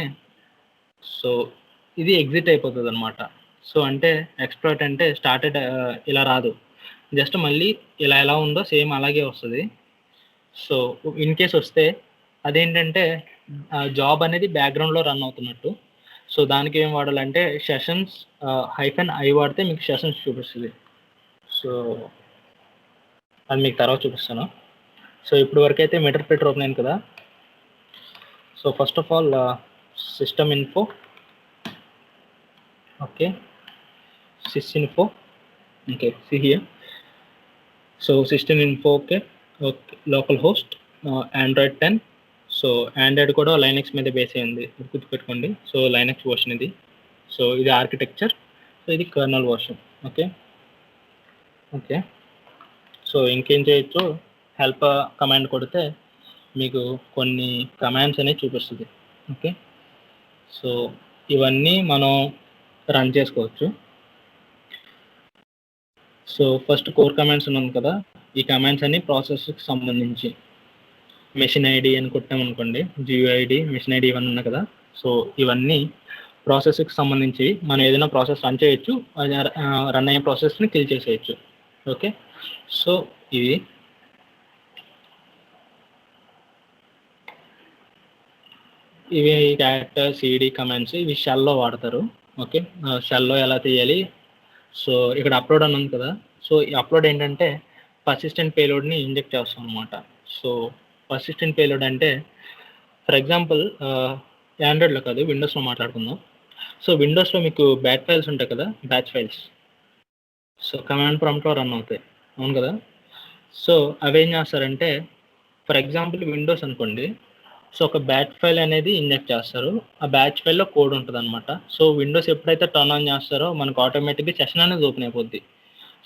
సో ఇది ఎగ్జిట్ అయిపోతుంది అనమాట. సో అంటే ఎక్స్ప్లాయిట్ అంటే స్టార్టెడ్ ఇలా రాదు, జస్ట్ మళ్ళీ ఎలా ఉందో సేమ్ అలాగే వస్తుంది. సో ఇన్ కేస్ వస్తే అదేంటంటే జాబ్ అనేది బ్యాక్గ్రౌండ్లో రన్ అవుతున్నట్టు. సో దానికి ఏం వాడాలంటే సెషన్స్ -i వాడితే మీకు సెషన్స్ చూపిస్తుంది. సో అది మీకు తర్వాత చూపిస్తాను. సో ఇప్పుడు వరకు అయితే మీటర్ ఓపెన్ అయింది కదా. So first of all system info. Okay, sysinfo. Okay, see here. So system info. Okay, local host Android 10. So Android కూడా లైనక్స్ మీద బేస్ అయింది, గుర్తుపెట్టుకోండి. సో లైనక్స్ వర్షన్ ఇది. సో ఇది ఆర్కిటెక్చర్, సో ఇది కర్నల్ వర్షన్. ఓకే. సో ఇంకేం చేయొచ్చు, help command కొడితే మీకు కొన్ని కమాండ్స్ అనేవి చూపిస్తుంది. ఓకే. సో ఇవన్నీ మనం రన్ చేసుకోవచ్చు. సో ఫస్ట్ కోర్ కమాండ్స్ ఉన్నాం కదా, ఈ కమాండ్స్ అన్ని ప్రాసెస్కి సంబంధించి. మెషిన్ ఐడి అని కొట్టామనుకోండి, జియూఐడి, మెషిన్ ఐడి ఇవన్నీ ఉన్నాయి కదా. సో ఇవన్నీ ప్రాసెస్కి సంబంధించి మనం ఏదైనా ప్రాసెస్ రన్ చేయొచ్చు, రన్ అయ్యే ప్రాసెస్ని కిల్ చేసేయచ్చు. ఓకే. సో ఇవి క్యారెక్టర్ సిడి కమాండ్స్, ఇవి షెల్లో వాడతారు. ఓకే, షెల్లో ఎలా తీయాలి. సో ఇక్కడ అప్లోడ్ అని ఉంది కదా. సో ఈ అప్లోడ్ ఏంటంటే పర్సిస్టెంట్ పేలోడ్ని ఇంజెక్ట్ చేస్తాం అనమాట. సో పర్సిస్టెంట్ పేలోడ్ అంటే ఫర్ ఎగ్జాంపుల్ ఆండ్రాయిడ్లో కాదు, విండోస్లో మాట్లాడుకుందాం. సో విండోస్లో మీకు బ్యాచ్ ఫైల్స్ ఉంటాయి కదా, బ్యాచ్ ఫైల్స్. సో కమాండ్ ప్రాంప్ట్లో రన్ అవుతాయి, అవును కదా. సో అవి ఏం చేస్తారంటే ఫర్ ఎగ్జాంపుల్ విండోస్ అనుకోండి. సో ఒక బ్యాచ్ ఫైల్ అనేది ఇంజెక్ట్ చేస్తారు, ఆ బ్యాచ్ ఫైల్లో కోడ్ ఉంటుంది అనమాట. సో విండోస్ ఎప్పుడైతే టర్న్ ఆన్ చేస్తారో మనకు ఆటోమేటిక్గా సెషన్ అనేది ఓపెన్ అయిపోద్ది.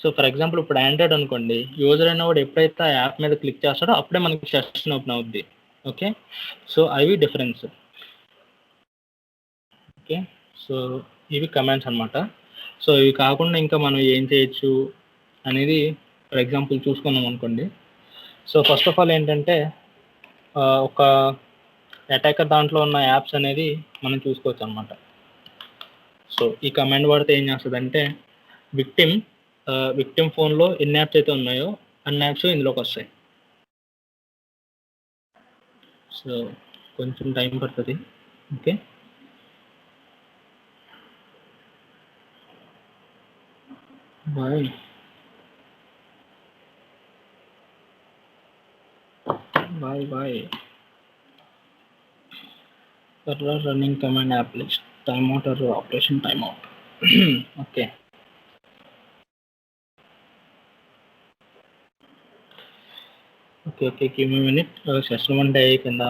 సో ఫర్ ఎగ్జాంపుల్ ఇప్పుడు ఆండ్రాయిడ్ అనుకోండి, యూజర్ అనేవాడు ఎప్పుడైతే ఆ యాప్ మీద క్లిక్ చేస్తాడో అప్పుడే మనకి సెషన్ ఓపెన్ అవుద్ది. ఓకే. సో అవి డిఫరెన్స్. ఓకే. సో ఇవి కమాండ్స్ అనమాట. సో ఇవి కాకుండా ఇంకా మనం ఏం చేయొచ్చు అనేది ఫర్ ఎగ్జాంపుల్ చూసుకున్నాం అనుకోండి. సో ఫస్ట్ ఆఫ్ ఆల్ ఏంటంటే ఒక అటాకర్ దాంట్లో ఉన్న యాప్స్ అనేది మనం చూసుకోవచ్చు అనమాట. సో ఈ కమాండ్ వాడితే ఏం చేస్తుందంటే విక్టిమ్ ఫోన్లో ఎన్ని యాప్స్ అయితే ఉన్నాయో అన్ని యాప్స్ ఇందులోకి వస్తాయి. సో కొంచెం టైం పడుతుంది. Okay, bye bye bye. Running command app list time out or operation time out. Okay, okay give me minute. Session 1 day అయిపోయిందా?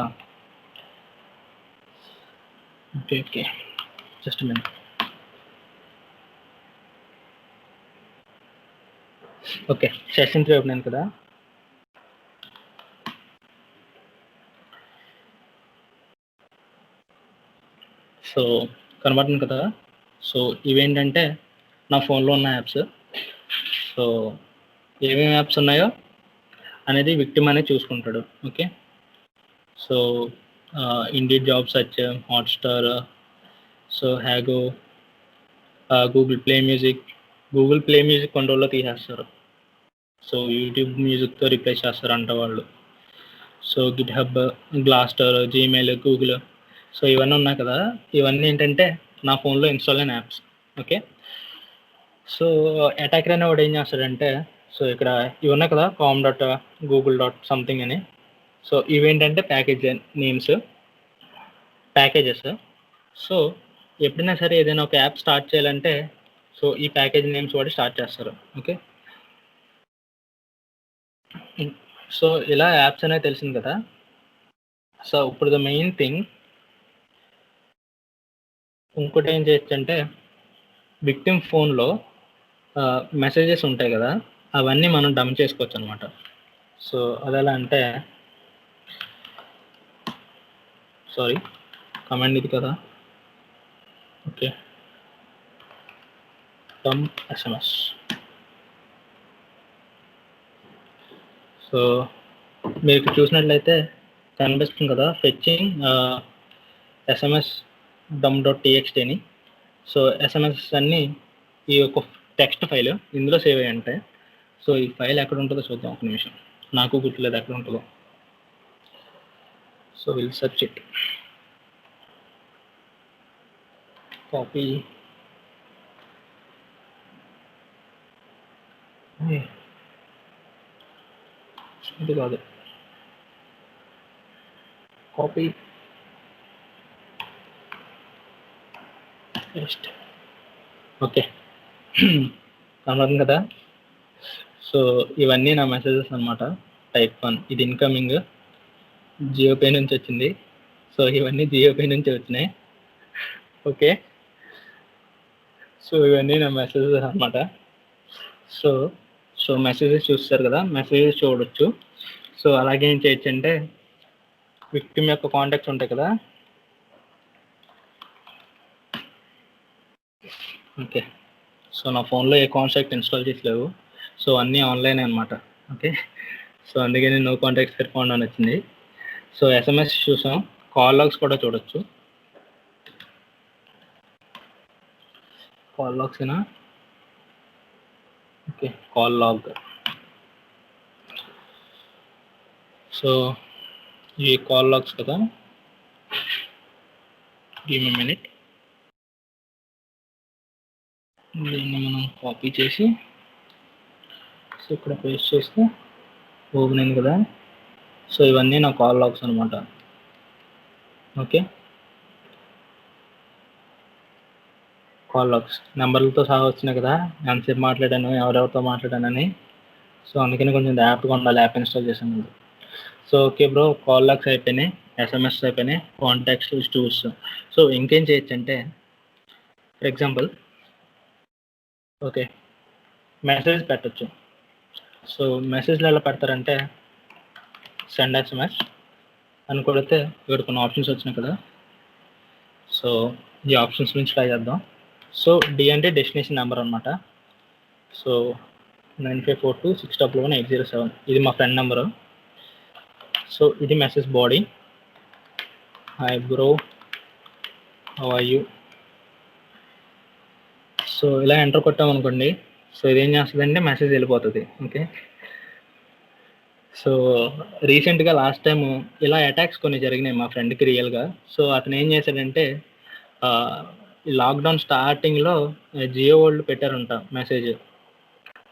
Okay just minute. Okay, session 3 open అయింది కదా. సో కనబడుతుంది కదా. So ఇవేంటంటే నా ఫోన్లో ఉన్న యాప్స్. సో ఏమేమి యాప్స్ ఉన్నాయో అనేది విక్టిమ్ అనేది చూసుకుంటాడు. Okay, so Indeed job search, Hotstar, so Hago, Google Play Music కొన్ని రోజుల్లో తీసేస్తారు. సో యూట్యూబ్ మ్యూజిక్తో రీప్లేస్ చేస్తారంట వాళ్ళు. సో గిట్ హబ్, గ్లాస్టర్, జీమెయిల్, గూగుల్, సో ఇవన్నీ ఉన్నాయి కదా. ఇవన్నీ ఏంటంటే నా ఫోన్లో ఇన్స్టాల్ అయిన యాప్స్. ఓకే, సో అటాకర్ అనే వాడు ఏం చేస్తాడంటే, సో ఇక్కడ ఇవి ఉన్నాయి కదా, com.google.something అని. సో ఇవేంటంటే ప్యాకేజెస్. సో ఎప్పుడైనా సరే ఏదైనా ఒక యాప్ స్టార్ట్ చేయాలంటే సో ఈ ప్యాకేజ్ నేమ్స్ వాడి స్టార్ట్ చేస్తారు. ఓకే, సో ఇలా యాప్స్ అనేది తెలిసింది కదా. సో ఇప్పుడు ద మెయిన్ థింగ్ ఇంకోటి ఏం చేయొచ్చు అంటే, విక్టిమ్ ఫోన్లో మెసేజెస్ ఉంటాయి కదా, అవన్నీ మనం డంప్ చేసుకోవచ్చు అనమాట. సో అది ఎలా అంటే, సారీ కమాండ్ ఇది కదా. Okay, dump SMS. సో మీరు చూసినట్లయితే కనిపిస్తుంది కదా, ఫెచ్చింగ్ ఎస్ఎంఎస్ dump.txt అని. సో ఎస్ఎంఎస్ అన్నీ ఈ యొక్క టెక్స్ట్ ఫైల్ ఇందులో సేవ్ అయ్యి ఉంటాయి. సో ఈ ఫైల్ ఎక్కడ ఉంటుందో చూద్దాం ఒక నిమిషం, నాకు గుర్తులేదు ఎక్కడ ఉంటుందో. So will search it. Copy, ఇది కాదు, కాపీ పేస్ట్. ఓకే, కనబడుతుంది కదా. సో ఇవన్నీ నా మెసేజెస్ అనమాట. టైప్ 1 ఇది ఇన్కమింగ్, జియోపే నుంచి వచ్చింది. సో ఇవన్నీ జియోపే నుంచి వచ్చినాయి. ఓకే, సో ఇవన్నీ నా మెసేజెస్ అనమాట. సో మెసేజెస్ చూస్తారు కదా, మెసేజెస్ చూడొచ్చు. సో అలాగే ఏం చేయొచ్చు అంటే, విక్టిమ్ యొక్క కాంటాక్ట్స్ ఉంటాయి కదా. ఓకే, సో నా ఫోన్లో ఏ కాంటాక్ట్ ఇన్స్టాల్ చేసలేవు. సో అన్నీ ఆన్లైన్ అనమాట. ఓకే, సో అందుకని నో కాంటాక్ట్స్ ఫౌండ్ అని వచ్చింది. సో ఎస్ఎంఎస్ చూసాం, కాల్ లాగ్స్ కూడా చూడొచ్చు. Call logs okay, call log. So ఈ కాల్ లాగ్స్ కదా, గివ్ మీ మినిట్. దీన్ని మనం కాపీ చేసి సో ఇక్కడ పేస్ట్ చేస్తే ఓపెన్ అయింది కదా. సో ఇవన్నీ నా కాల్ లాగ్స్ అనమాట. ఓకే, కాల్ లాగ్స్ నెంబర్లతో సహా వచ్చినాయి కదా, ఎంతసేపు మాట్లాడాను, ఎవరెవరితో మాట్లాడానని. సో అందుకని కొంచెం యాప్గా ఉండాలి, యాప్ ఇన్స్టాల్ చేసాను. So okay bro, call logs అయిపోయినాయి, ఎస్ఎంఎస్ అయిపోయినాయి, కాంటాక్ట్స్ టూల్స్. సో ఇంకేం చేయొచ్చు అంటే, ఫర్ ఎగ్జాంపుల్ ఓకే మెసేజ్ పెట్టచ్చు. సో మెసేజ్లు ఎలా పెడతారంటే, సెండ్ ఎస్ఎంఎస్ అని కొడితే ఇక్కడ కొన్ని ఆప్షన్స్ వచ్చినాయి కదా. సో ఈ ఆప్షన్స్ నుంచి ట్రై చేద్దాం. సో డి అంటే డెస్టినేషన్ నెంబర్ అనమాట. సో 9542601807 ఇది మా ఫ్రెండ్ నెంబరు. సో ఇది message body. Hi bro, how are you. So ఇలా ఎంటర్ కొట్టామనుకోండి, సో ఇదేం చేస్తుందంటే మెసేజ్ వెళ్ళిపోతుంది. ఓకే, సో రీసెంట్గా లాస్ట్ టైము ఇలా అటాక్స్ కొన్ని జరిగినాయి మా ఫ్రెండ్కి రియల్గా. సో అతను ఏం చేశాడంటే ఈ లాక్డౌన్ స్టార్టింగ్లో జియో వాళ్ళు పెట్టారంట మెసేజ్.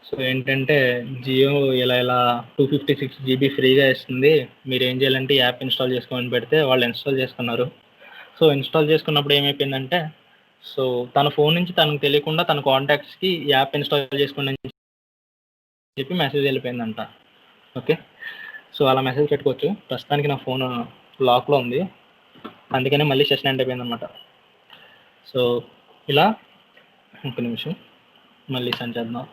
సో ఏంటంటే జియో ఇలా ఇలా 256 GB ఫ్రీగా ఇస్తుంది, మీరు ఏం చేయాలంటే యాప్ ఇన్స్టాల్ చేసుకోమని పెడితే వాళ్ళు ఇన్స్టాల్ చేసుకున్నారు. సో ఇన్స్టాల్ చేసుకున్నప్పుడు ఏమైపోయిందంటే, సో తన ఫోన్ నుంచి తనకు తెలియకుండా తన కాంటాక్ట్స్కి యాప్ ఇన్స్టాల్ చేసుకోండి అని చెప్పి మెసేజ్ వెళ్ళిపోయిందంట. ఓకే, సో అలా మెసేజ్ పెట్టుకోవచ్చు. ప్రస్తుతానికి నా ఫోన్ లాక్లో ఉంది, అందుకనే మళ్ళీ సెషన్ ఎండ్ అయిపోయింది అనమాట. సో ఇలా ఒక నిమిషం మళ్ళీ సెండ్ చేద్దాం.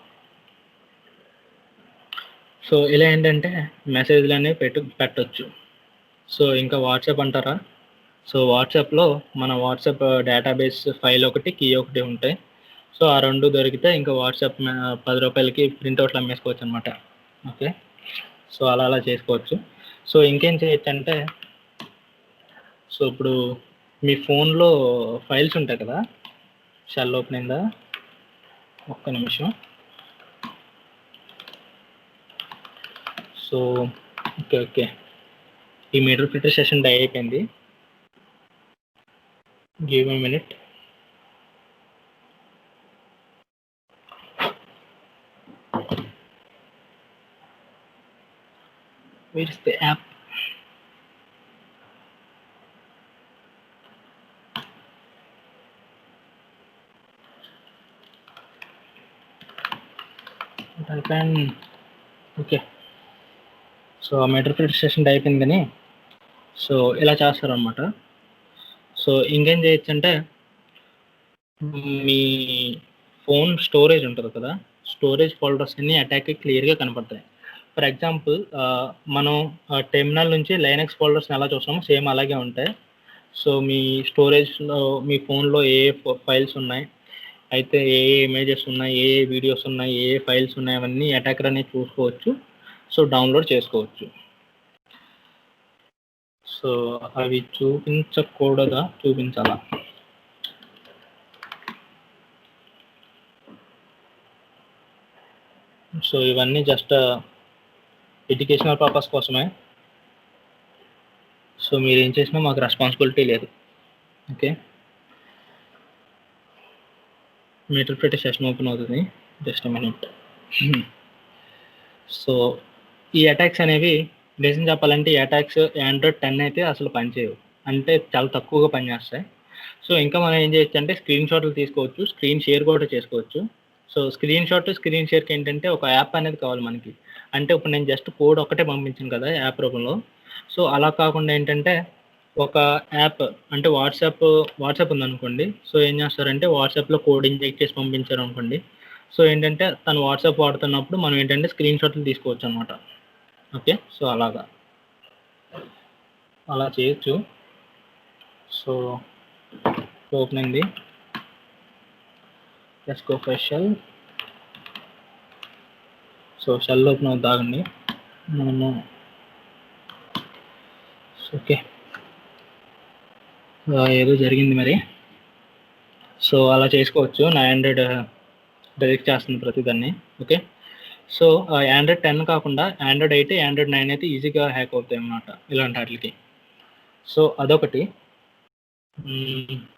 సో ఇలా ఏంటంటే మెసేజ్లు అనేవి పెట్టచ్చు. సో ఇంకా వాట్సాప్ అంటారా, సో వాట్సాప్లో మన వాట్సాప్ డేటాబేస్ ఫైల్ ఒకటి, కీ ఒకటి ఉంటాయి. సో ఆ రెండు దొరికితే ఇంకా వాట్సాప్ 10 రూపాయలకి ప్రింట్అవుట్లు అమ్మేసుకోవచ్చు అనమాట. ఓకే, సో అలా చేసుకోవచ్చు. సో ఇంకేం చేయొచ్చు అంటే, సో ఇప్పుడు మీ ఫోన్లో ఫైల్స్ ఉంటాయి కదా, షెల్ ఓపెన్ అయిందా, ఒక్క నిమిషం. సో ఓకే, ఈ మీటర్ ఫిల్టర్ సెషన్ డై అయిపోయింది. Give a minute. Where is the app? Okay, so meter filter session అయిపోయింది కానీ, సో ఇలా చేస్తారనమాట. సో ఇంకేం చేయొచ్చు అంటే, మీ ఫోన్ స్టోరేజ్ ఉంటుంది కదా, స్టోరేజ్ ఫోల్డర్స్ అన్ని అటాక్కి క్లియర్గా కనపడతాయి. ఫర్ ఎగ్జాంపుల్ మనం టెర్మినల్ నుంచి లైనక్స్ ఫోల్డర్స్ని ఎలా చూస్తామో సేమ్ అలాగే ఉంటాయి. సో మీ స్టోరేజ్లో మీ ఫోన్లో ఏ ఫైల్స్ ఉన్నాయి, అయితే ఏ ఇమేజెస్ ఉన్నాయి, ఏ వీడియోస్ ఉన్నాయి, ఏ ఫైల్స్ ఉన్నాయి, అవన్నీ అటాకర్ అనేది చూసుకోవచ్చు. సో డౌన్లోడ్ చేసుకోవచ్చు. సో అవి చూపించకూడదా, చూపించాలా? సో ఇవన్నీ జస్ట్ ఎడ్యుకేషనల్ పర్పస్ కోసమే. సో మీరు ఏం చేసినా మాకు రెస్పాన్సిబిలిటీ లేదు. Okay, meter filter session open అవుతుంది, జస్ట్ మినిట్. సో ఈ అటాక్స్ అనేవి నిజం చెప్పాలంటే ఈ అటాక్స్ ఆండ్రాయిడ్ 10 అయితే అసలు పనిచేయవు, అంటే చాలా తక్కువగా పనిచేస్తాయి. సో ఇంకా మనం ఏం చేయొచ్చు అంటే స్క్రీన్ షాట్లు తీసుకోవచ్చు, స్క్రీన్ షేర్ కూడా చేసుకోవచ్చు. సో స్క్రీన్ షాట్ స్క్రీన్ షేర్కి ఏంటంటే ఒక యాప్ అనేది కావాలి మనకి. అంటే ఇప్పుడు నేను జస్ట్ కోడ్ ఒక్కటే పంపించాను కదా యాప్ రూపంలో. సో అలా కాకుండా ఏంటంటే ఒక యాప్ అంటే వాట్సాప్ ఉందనుకోండి. సో ఏం చేస్తారంటే వాట్సాప్లో కోడ్ ఇంజెక్ట్ చేసి పంపించారు అనుకోండి. సో ఏంటంటే తను వాట్సాప్ వాడుతున్నప్పుడు మనం ఏంటంటే స్క్రీన్ షాట్లు తీసుకోవచ్చు అనమాట. ఓకే, సో అలా చేయొచ్చు. సో ఓపెన్ అయింది, let's go for shell. So shell open అవుతుంది, ఆగండి మనము. ఓకే, ఏదో జరిగింది మరి. సో అలా చేసుకోవచ్చు, నా ఆండ్రాయిడ్ డైరెక్ట్ చేస్తుంది ప్రతిదాన్ని. ఓకే, సో ఆండ్రాయిడ్ 10 కాకుండా ఆండ్రాయిడ్ 8, ఆండ్రాయిడ్ 9 అయితే ఈజీగా హ్యాక్ అవుతాయి అన్నమాట ఇలాంటి వాటికి. సో అదొకటి.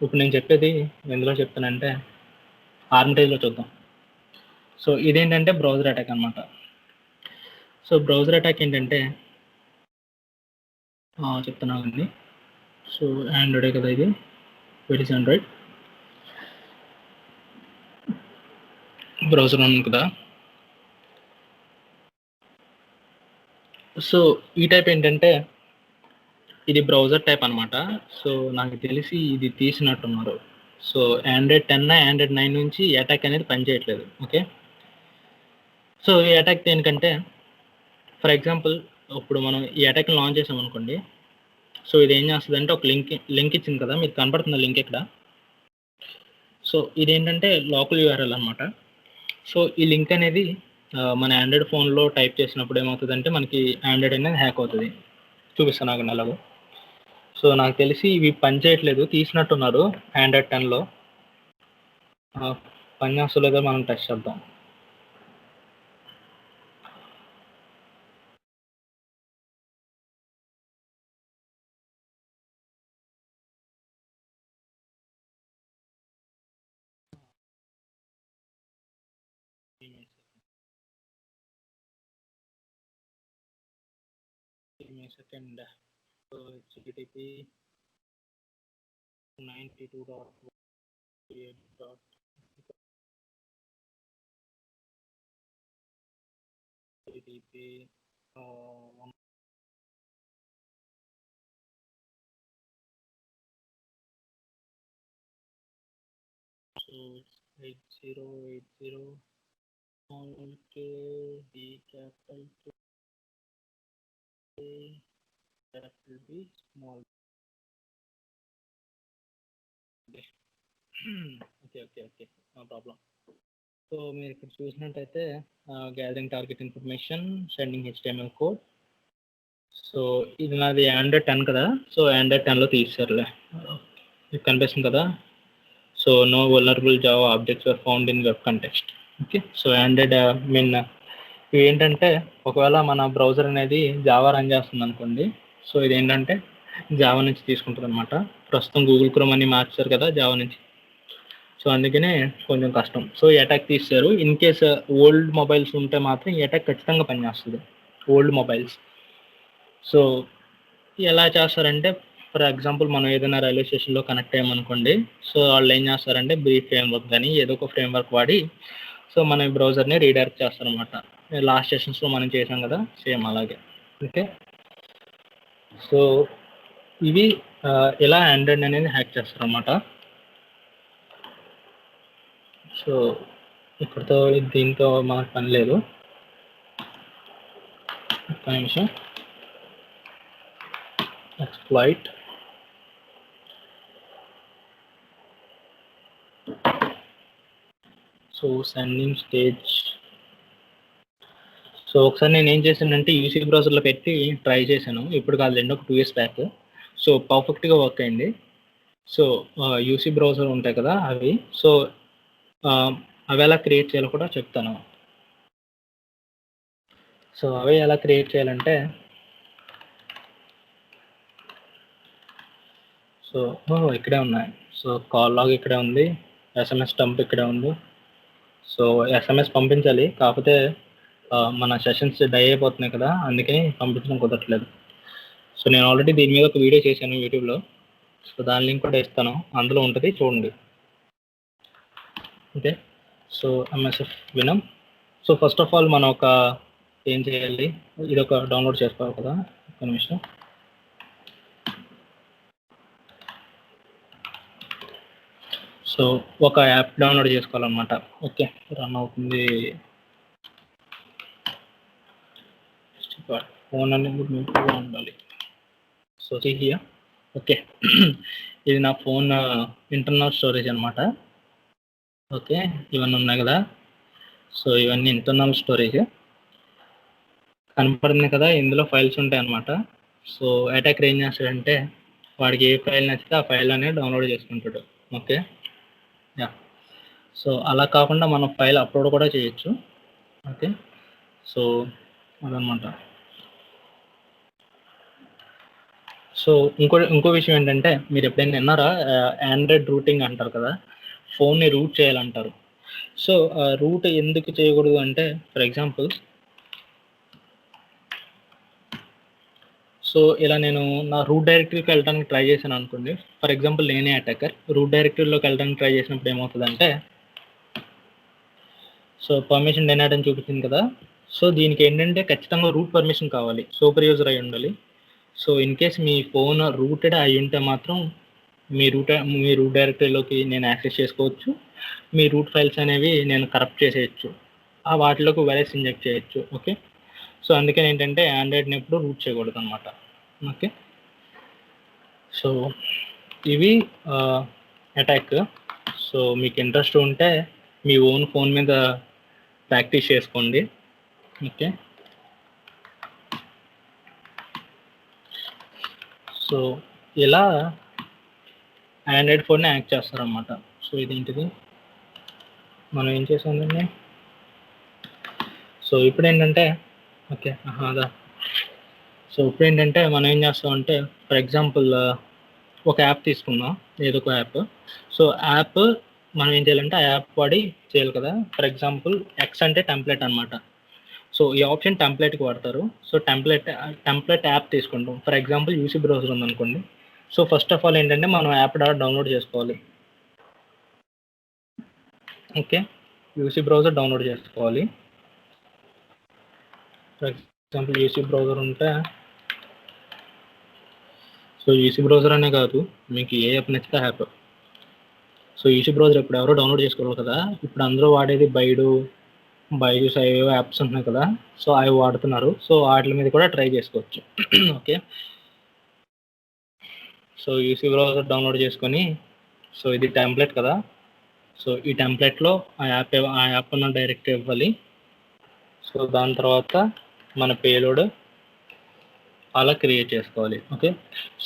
ఇప్పుడు నేను చెప్పేది ఎందులో చెప్తానంటే ఆర్మిటేజ్లో చూద్దాం. సో ఇదేంటంటే బ్రౌజర్ అటాక్ అనమాట. సో బ్రౌజర్ అటాక్ ఏంటంటే చెప్తున్నానండి. సో ఆండ్రాయిడే కదా ఇది, వెట్ ఇస్ ఆండ్రాయిడ్ బ్రౌజర్ ఉంది కదా. సో ఈ టైప్ ఏంటంటే ఇది బ్రౌజర్ టైప్ అనమాట. సో నాకు తెలిసి ఇది తీసినట్టున్నారు. సో ఆండ్రాయిడ్ 10, ఆండ్రాయిడ్ 9 నుంచి ఈ అటాక్ అనేది పనిచేయట్లేదు. ఓకే, సో ఈ అటాక్ దేనికంటే, ఫర్ ఎగ్జాంపుల్ ఇప్పుడు మనం ఈ అటాక్ని లాంచ్ చేసాం అనుకోండి. సో ఇది ఏం చేస్తుంది అంటే ఒక లింక్ ఇచ్చింది కదా, మీకు కనపడుతున్న లింక్ ఇక్కడ. సో ఇదేంటంటే లోకల్ యూఆర్ఎల్ అనమాట. సో ఈ లింక్ అనేది మన ఆండ్రాయిడ్ ఫోన్లో టైప్ చేసినప్పుడు ఏమవుతుందంటే మనకి ఆండ్రాయిడ్ అనేది హ్యాక్ అవుతుంది. చూపిస్తాను నాకు ఎలాగో. సో నాకు తెలిసి ఇవి పని చేయట్లేదు, తీసినట్టున్నారు ఆండ్రాయిడ్ 10లో. పని చేస్తలేదో మనం టెస్ట్ చేద్దాం. Second. So http 92.http so 8080 small k d capital K capital B small. Okay no problem. So మీరు ఇక్కడ చూసినట్టయితే gathering target information, sending HTML code. So ఇది నాది ఆండ్రాయిడ్ 10 కదా, సో ఆండ్రాయిడ్ 10లో తీసారులే. మీకు కనిపిస్తుంది కదా. So no vulnerable Java objects are found in web context. Okay, so android mean ఇవి ఏంటంటే ఒకవేళ మన బ్రౌజర్ అనేది జావా రన్ చేస్తుంది అనుకోండి, సో ఇది ఏంటంటే జావా నుంచి తీసుకుంటుంది అనమాట. ప్రస్తుతం గూగుల్ క్రోమ్ అని మార్చారు కదా జావా నుంచి, సో అందుకనే కొంచెం కష్టం. సో ఈ అటాక్ తీశారు. ఇన్ కేస్ ఓల్డ్ మొబైల్స్ ఉంటే మాత్రం ఈ అటాక్ ఖచ్చితంగా పనిచేస్తుంది, ఓల్డ్ మొబైల్స్. సో ఎలా చేస్తారంటే, ఫర్ ఎగ్జాంపుల్ మనం ఏదైనా రైల్వే స్టేషన్లో కనెక్ట్ అయ్యామనుకోండి, సో వాళ్ళు ఏం చేస్తారంటే బ్రీఫ్ ఫ్రేమ్వర్క్ కానీ ఏదో ఒక ఫ్రేమ్వర్క్ వాడి సో మన బ్రౌజర్ని రీడైరెక్ట్ చేస్తారనమాట. లాస్ట్ సెషన్స్లో మనం చేసాం కదా, సేమ్ అలాగే. ఓకే, సో ఇవి ఎలా ఆండ్రాయిడ్ అనేది హ్యాక్ చేస్తారనమాట. సో ఇక్కడితో దీంతో మనకు పని లేదు. ఒక్క నిమిషం. Exploit. So sending stage. So ఒకసారి నేను ఏం చేశానంటే యూసీ బ్రౌజర్లో పెట్టి ట్రై చేశాను, ఇప్పుడు కాదులేండి, ఒక 2 years బ్యాక్. సో పర్ఫెక్ట్గా వర్క్ అయింది. సో యూసీ బ్రౌజర్ ఉంటాయి కదా అవి, సో అవి ఎలా క్రియేట్ చేయాలో కూడా చెప్తాను. సో అవి ఎలా క్రియేట్ చేయాలంటే, సో ఇక్కడే ఉన్నాయి. సో కాల్ లాగ్ ఇక్కడే ఉంది, SMS డంప్ ఇక్కడే ఉంది. సో SMS పంపించాలి, కాకపోతే మన సెషన్స్ డై అయిపోతున్నాయి కదా, అందుకని పంపించడం కుదరట్లేదు. సో నేను ఆల్రెడీ దీని మీద ఒక వీడియో చేశాను యూట్యూబ్లో, సో దాని లింక్ కూడా ఇస్తాను, అందులో ఉంటుంది చూడండి. Okay, so MSF వినమ్. So first of all మనం ఏం చేయాలి, ఇది ఒక డౌన్లోడ్ చేసుకోవాలి కదా. ఒక నిమిషం. సో ఒక యాప్ డౌన్లోడ్ చేసుకోవాలన్నమాట. ఓకే, రన్ అవుతుంది. ఫోన్ అనేది మీకు ఉండాలి. So here. ఓకే, ఇది నా ఫోన్ ఇంటర్నల్ స్టోరేజ్ అనమాట. ఓకే, ఇవన్నీ ఉన్నాయి కదా, సో ఇవన్నీ ఇంటర్నల్ స్టోరేజ్ కనపడుతుంది కదా, ఇందులో ఫైల్స్ ఉంటాయి అన్నమాట. సో అటాకర్ ఏం చేస్తాడంటే వాడికి ఏ ఫైల్ నచ్చితే ఆ ఫైల్ అనేది డౌన్లోడ్ చేసుకుంటాడు. Okay, yeah. సో అలా కాకుండా మనం ఫైల్ అప్లోడ్ కూడా చేయొచ్చు. ఓకే, సో అదనమాట. సో ఇంకో విషయం ఏంటంటే, మీరు ఎప్పుడైనా విన్నారా, ఆండ్రాయిడ్ రూటింగ్ అంటారు కదా, ఫోన్ని రూట్ చేయాలంటారు. సో రూట్ ఎందుకు చేయకూడదు అంటే, ఫర్ ఎగ్జాంపుల్ సో ఇలా నేను నా రూట్ డైరెక్టరీకి వెళ్ళడానికి ట్రై చేశాను అనుకోండి. ఫర్ ఎగ్జాంపుల్ నేనే అటాకర్, రూట్ డైరెక్టరీలోకి వెళ్ళడానికి ట్రై చేసినప్పుడు ఏమవుతుందంటే, సో పర్మిషన్ డినైడ్ అని చూపించింది కదా. సో దీనికి ఏంటంటే ఖచ్చితంగా రూట్ పర్మిషన్ కావాలి, సూపర్ యూజర్ అయి ఉండాలి. So in case me phone rooted అయి ఉంటే మాత్రం మీ రూట్ డైరెక్టరీలోకి నేను యాక్సెస్ చేసుకోవచ్చు, మీ రూట్ ఫైల్స్ అనేవి నేను కరప్ట్ చేసేయచ్చు, ఆ వాటిలోకి వైరస్ ఇంజెక్ట్ చేయొచ్చు. ఓకే, సో అందుకని ఏంటంటే ఆండ్రాయిడ్ని ఎప్పుడు రూట్ చేయకూడదు అనమాట. ఓకే, సో ఇవి అటాక్. సో మీకు ఇంట్రెస్ట్ ఉంటే మీ ఓన్ ఫోన్ మీద ప్రాక్టీస్ చేసుకోండి. ఓకే, సో ఇలా ఆండ్రాయిడ్ ఫోన్ని యాక్ట్ చేస్తారనమాట. సో ఇదేంటిది మనం ఏం చేసామండి. సో ఇప్పుడేంటంటే ఓకే. అదా. సో ఇప్పుడేంటంటే మనం ఏం చేస్తామంటే ఫర్ ఎగ్జాంపుల్ ఒక యాప్ తీసుకుందాం, ఏదో ఒక యాప్. సో యాప్ మనం ఏం చేయాలంటే ఆ యాప్ వాడి చేయాలి కదా. ఫర్ ఎగ్జాంపుల్ ఎక్స్ అంటే టెంప్లెట్ అనమాట. సో ఈ ఆప్షన్ టెంప్లెట్కి వాడతారు. సో టెంప్లెట్ యాప్ తీసుకుంటాం. ఫర్ ఎగ్జాంపుల్ యూసీ బ్రౌజర్ ఉందనుకోండి. సో ఫస్ట్ ఆఫ్ ఆల్ ఏంటంటే మనం యాప్ డౌన్లోడ్ చేసుకోవాలి. ఓకే, యూసీ బ్రౌజర్ డౌన్లోడ్ చేసుకోవాలి. ఫర్ ఎగ్జాంపుల్ యూసీ బ్రౌజర్ ఉంటే, సో యూసీ బ్రౌజర్ అనే కాదు, మీకు ఏ యాప్ నచ్చితే యాప్. సో యూసీ బ్రౌజర్ ఇప్పుడు ఎవరో డౌన్లోడ్ చేసుకోవాలి కదా. ఇప్పుడు అందరూ వాడేది బైజూస్ అయ్యో యాప్స్ ఉన్నాయి కదా. సో అవి వాడుతున్నారు. సో వాటి మీద కూడా ట్రై చేసుకోవచ్చు. Okay, so UC browser download చేసుకొని, సో ఇది టెంప్లెట్ కదా. సో ఈ టెంప్లెట్లో ఆ యాప్ ఉన్న డైరెక్ట్ ఇవ్వాలి. సో దాని తర్వాత మన పేలోడ్ అలా క్రియేట్ చేసుకోవాలి. ఓకే,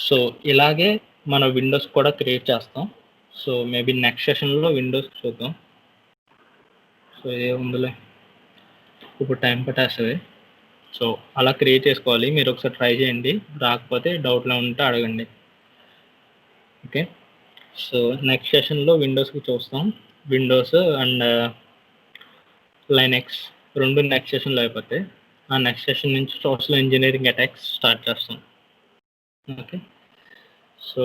సో ఇలాగే మన విండోస్ కూడా క్రియేట్ చేస్తాం. సో మేబీ నెక్స్ట్ సెషన్లో విండోస్ చూద్దాం. సో ఏముందిలే, ఇప్పుడు టైం పట్టేస్తుంది. సో అలా క్రియేట్ చేసుకోవాలి. మీరు ఒకసారి ట్రై చేయండి, రాకపోతే డౌట్లో ఉంటే అడగండి. ఓకే, సో నెక్స్ట్ సెషన్లో విండోస్కి చూస్తాం. విండోస్ అండ్ లైనెక్స్ రెండు నెక్స్ట్ సెషన్లో అయిపోతాయి. ఆ నెక్స్ట్ సెషన్ నుంచి సోషల్ ఇంజనీరింగ్ అటాక్స్ స్టార్ట్ చేస్తాం. ఓకే, సో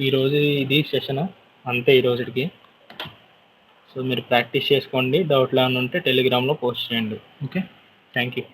ఈరోజు ఇది సెషన్ అంతే ఈ రోజుకి. సో మీరు ప్రాక్టీస్ చేసుకోండి. డౌట్లు ఏమైనా ఉంటే టెలిగ్రామ్లో పోస్ట్ చేయండి. Okay, thank you.